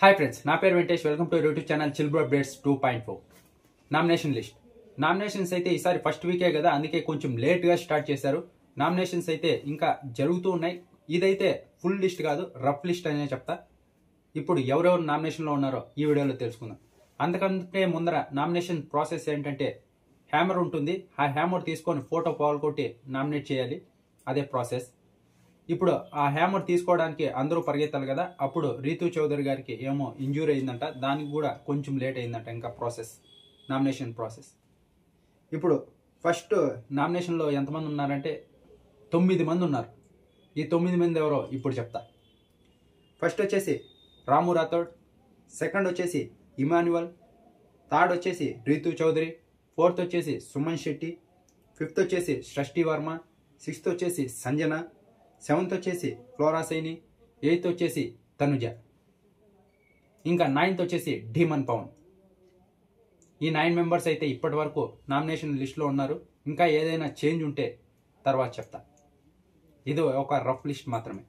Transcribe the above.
Hi friends, నా పేరు Venkatesh. Welcome to YouTube channel chill bro updates 2.4. Nomination list. Nominations అయితే ఈసారి ఫస్ట్ వీకే కదా, అందుకే కొంచెం లేట్గా స్టార్ట్ చేశారు. నామినేషన్స్ అయితే ఇంకా జరుగుతూ ఉన్నాయి. ఇదైతే ఫుల్ లిస్ట్ కాదు, రఫ్ లిస్ట్ అనే చెప్తా. ఇప్పుడు ఎవరెవరు నామినేషన్లో ఉన్నారో ఈ వీడియోలో తెలుసుకుందాం. అంతకంటే ముందర నామినేషన్ ప్రాసెస్ ఏంటంటే హ్యామర్ ఉంటుంది. ఆ హ్యామర్ తీసుకొని ఫోటో పాల్ కొట్టి నామినేట్ చేయాలి. అదే ప్రాసెస్. ఇప్పుడు ఆ హ్యామర్ తీసుకోవడానికి అందరూ పరిగెత్తాలి కదా. అప్పుడు రీతూ చౌదరి గారికి ఏమో ఇంజూరీ అయిందంట, దానికి కూడా కొంచెం లేట్ అయిందంట ఇంకా ప్రాసెస్, నామినేషన్ ప్రాసెస్. ఇప్పుడు ఫస్ట్ నామినేషన్లో ఎంతమంది ఉన్నారంటే 9 మంది ఉన్నారు. ఈ 9 మంది ఎవరో ఇప్పుడు చెప్తా. ఫస్ట్ వచ్చేసి రాము రాథోడ్, సెకండ్ వచ్చేసి ఇమాన్యువల్, థర్డ్ వచ్చేసి రీతూ చౌదరి, ఫోర్త్ వచ్చేసి సుమన్ శెట్టి, ఫిఫ్త్ వచ్చేసి సృష్టి వర్మ, సిక్స్త్ వచ్చేసి సంజన, సెవెంత్ వచ్చేసి ఫ్లోరా సైని, ఎయిత్ వచ్చేసి తనుజ, ఇంకా నైన్త్ వచ్చేసి ఢీమన్ పవన్. ఈ 9 మెంబర్స్ అయితే ఇప్పటి వరకు నామినేషన్ లిస్ట్లో ఉన్నారు. ఇంకా ఏదైనా చేంజ్ ఉంటే తర్వాత చెప్తా. ఇది ఒక రఫ్ లిస్ట్ మాత్రమే.